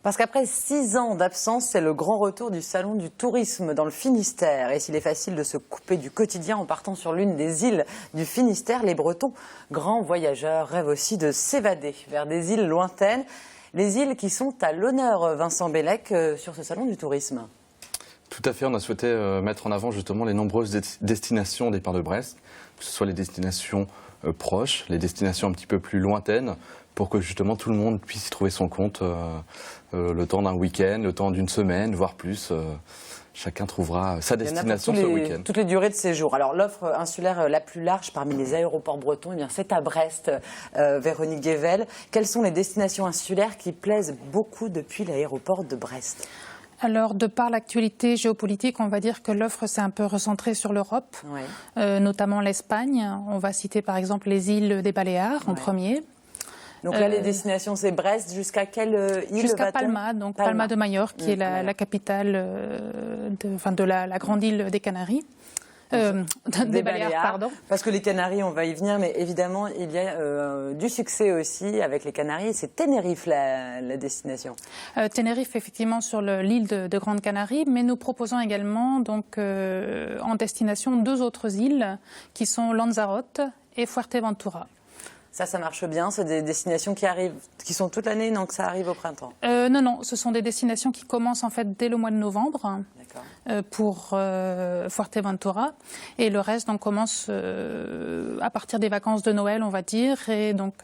Parce qu'après 6 ans d'absence, c'est le grand retour du Salon du tourisme dans le Finistère. Et s'il est facile de se couper du quotidien en partant sur l'une des îles du Finistère, les Bretons, grands voyageurs, rêvent aussi de s'évader vers des îles lointaines. Les îles qui sont à l'honneur, Vincent Bellec, sur ce Salon du tourisme. Tout à fait, on a souhaité mettre en avant justement les nombreuses destinations au départ de Brest, que ce soit les destinations proches, les destinations un petit peu plus lointaines, pour que justement tout le monde puisse y trouver son compte le temps d'un week-end, le temps d'une semaine, voire plus. Chacun trouvera sa destination ce week-end. Toutes les durées de séjour. Alors l'offre insulaire la plus large parmi les aéroports bretons, eh bien, c'est à Brest, Véronique Guével. Quelles sont les destinations insulaires qui plaisent beaucoup depuis l'aéroport de Brest ? Alors, de par l'actualité géopolitique, on va dire que l'offre s'est un peu recentrée sur l'Europe, notamment l'Espagne. On va citer par exemple les îles des Baléares en premier. Donc là, les destinations, c'est Brest. Jusqu'à quelle île? Jusqu'à Palma, donc Palma de Majorque, qui est la capitale de la grande île des Canaries. Des Baléares, pardon. Parce que les Canaries, on va y venir, mais évidemment, il y a du succès aussi avec les Canaries. C'est Tenerife, la destination. Tenerife, effectivement, sur l'île de Grande Canarie, mais nous proposons également donc, en destination 2 autres îles qui sont Lanzarote et Fuerteventura. Ça marche bien. C'est des destinations qui sont toute l'année, donc ça arrive au printemps. Non, ce sont des destinations qui commencent en fait dès le mois de novembre pour Fuerteventura, et le reste donc commence à partir des vacances de Noël, on va dire, et donc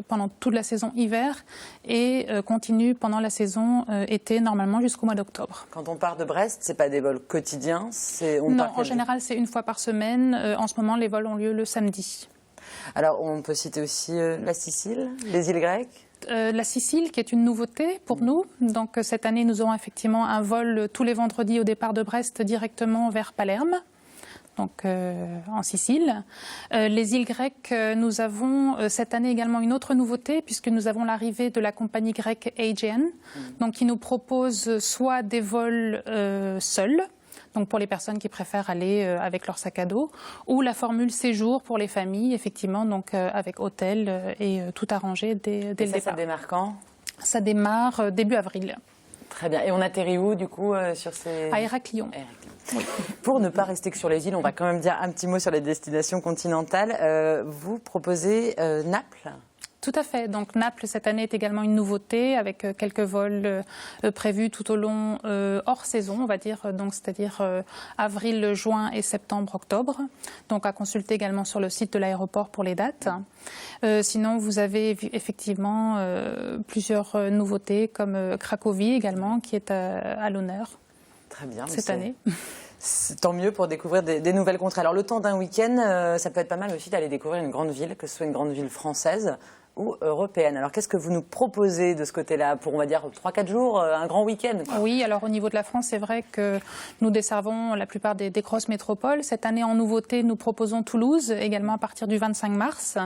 pendant toute la saison hiver et continue pendant la saison été normalement jusqu'au mois d'octobre. Quand on part de Brest, c'est pas des vols quotidiens, non, en général c'est une fois par semaine. En ce moment, les vols ont lieu le samedi. Alors, on peut citer aussi la Sicile, les îles grecques. La Sicile, qui est une nouveauté pour nous. Donc, cette année, nous aurons effectivement un vol tous les vendredis au départ de Brest directement vers Palerme, donc en Sicile. Les îles grecques, nous avons cette année également une autre nouveauté, puisque nous avons l'arrivée de la compagnie grecque Aegean, donc qui nous propose soit des vols seuls, donc pour les personnes qui préfèrent aller avec leur sac à dos, ou la formule séjour pour les familles, effectivement, donc avec hôtel et tout arrangé dès le départ. Ça démarre quand? Ça démarre début avril. Très bien. Et on atterrit où, du coup, sur ces... À Héraclion. Oui. Pour ne pas rester que sur les îles, on va quand même dire un petit mot sur les destinations continentales. Vous proposez Naples ? Tout à fait. Donc Naples, cette année, est également une nouveauté avec quelques vols prévus tout au long hors saison, on va dire, donc c'est-à-dire avril, juin et septembre, octobre. Donc à consulter également sur le site de l'aéroport pour les dates. Sinon, vous avez effectivement plusieurs nouveautés comme Cracovie également, qui est à l'honneur. Très bien, cette année. Tant mieux pour découvrir des nouvelles contrées. Alors le temps d'un week-end, ça peut être pas mal aussi d'aller découvrir une grande ville, que ce soit une grande ville française ou européenne. Alors qu'est-ce que vous nous proposez de ce côté-là pour, on va dire, 3-4 jours, un grand week-end? Oui, alors au niveau de la France, c'est vrai que nous desservons la plupart des grosses métropoles. Cette année, en nouveauté, nous proposons Toulouse, également à partir du 25 mars.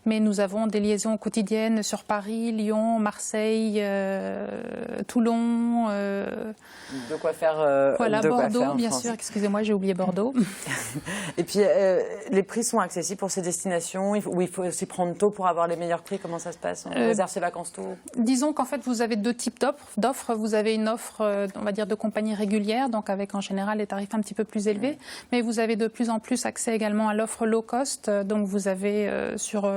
Mais nous avons des liaisons quotidiennes sur Paris, Lyon, Marseille, Toulon. De quoi faire. Voilà, Bordeaux, bien sûr. Excusez-moi, j'ai oublié Bordeaux. Et puis, les prix sont accessibles pour ces destinations, ou il faut s'y prendre tôt pour avoir les meilleurs prix? Comment ça se passe? On réserve ses vacances tôt? Disons qu'en fait, vous avez 2 types d'offres. Vous avez une offre, on va dire, de compagnie régulière, donc avec en général des tarifs un petit peu plus élevés. Mais vous avez de plus en plus accès également à l'offre low cost. Donc vous avez sur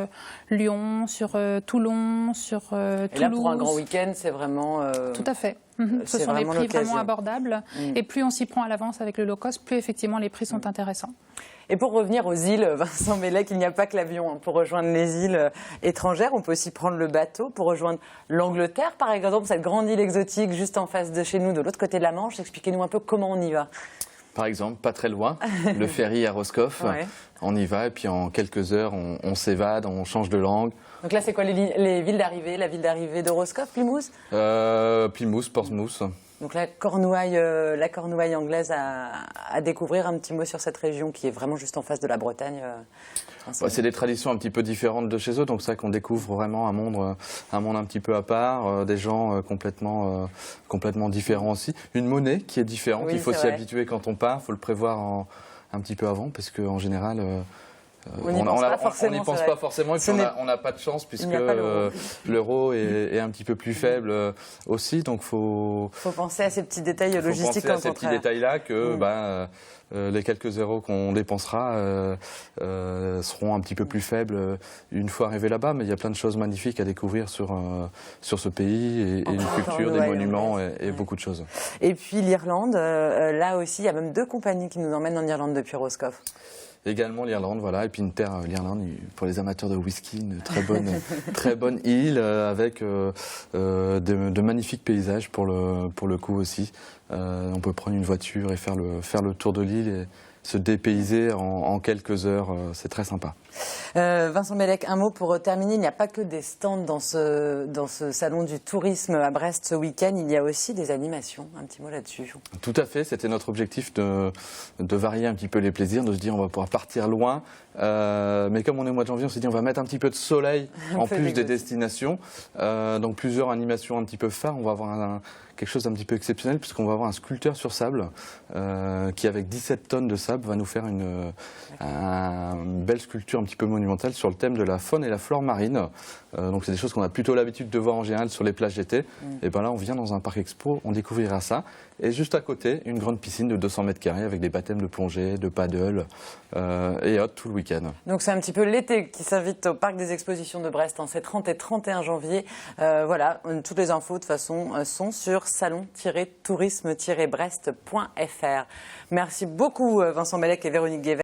Lyon, sur Toulon, sur Toulouse. Et là, pour un grand week-end, c'est vraiment... Tout à fait. Ce sont des prix vraiment abordables. Et plus on s'y prend à l'avance avec le low cost, plus effectivement les prix sont intéressants. Et pour revenir aux îles, Vincent Bellec, il n'y a pas que l'avion. Pour rejoindre les îles étrangères, on peut aussi prendre le bateau pour rejoindre l'Angleterre, par exemple, cette grande île exotique juste en face de chez nous, de l'autre côté de la Manche. Expliquez-nous un peu comment on y va. Par exemple, pas très loin, le ferry à Roscoff. On y va et puis en quelques heures, on s'évade, on change de langue. Donc là, c'est quoi les villes d'arrivée? La ville d'arrivée de Roscoff, Plymouth? Plymouth, Portsmouth. Donc la Cornouaille anglaise à découvrir. Un petit mot sur cette région qui est vraiment juste en face de la Bretagne. C'est des traditions un petit peu différentes de chez eux, donc c'est vrai qu'on découvre vraiment un monde un petit peu à part, des gens complètement différents aussi. Une monnaie qui est différente, il faut s'y habituer quand on part, il faut le prévoir un petit peu avant, parce qu'en général, On n'y pense pas forcément et puis on n'a pas de chance puisque l'euro est un petit peu plus faible aussi. Donc faut penser à ces petits détails logistiques. Faut penser à ces petits détails-là que les quelques euros qu'on dépensera seront un petit peu plus faibles une fois arrivé là-bas. Mais il y a plein de choses magnifiques à découvrir sur ce pays et une culture, des monuments et beaucoup de choses. Et puis l'Irlande, là aussi, il y a même 2 compagnies qui nous emmènent en Irlande depuis Roscoff. Également l'Irlande, voilà, et puis une terre, l'Irlande, pour les amateurs de whisky, une très bonne île avec de magnifiques paysages pour le coup aussi. On peut prendre une voiture et faire le tour de l'île et se dépayser en quelques heures, c'est très sympa. Vincent Bellec, un mot pour terminer. Il n'y a pas que des stands dans ce salon du tourisme à Brest ce week-end, il y a aussi des animations. Un petit mot là-dessus. Tout à fait, c'était notre objectif de varier un petit peu les plaisirs, de se dire on va pouvoir partir loin. Mais comme on est au mois de janvier, on s'est dit on va mettre un petit peu de soleil en plus des destinations. Donc plusieurs animations un petit peu phares. On va avoir quelque chose d'un petit peu exceptionnel puisqu'on va avoir un sculpteur sur sable qui avec 17 tonnes de sable va nous faire une belle sculpture un petit peu monumentale sur le thème de la faune et la flore marine. Donc c'est des choses qu'on a plutôt l'habitude de voir en général sur les plages d'été. Et ben là on vient dans un parc expo, on découvrira ça. Et juste à côté, une grande piscine de 200 mètres carrés avec des baptêmes de plongée, de paddle et autres tout le week-end. Donc c'est un petit peu l'été qui s'invite au parc des expositions de Brest en ces 30 et 31 janvier. Voilà, toutes les infos de toute façon sont sur salon-tourisme-brest.fr. Merci beaucoup Vincent Bellec et Véronique Guévert.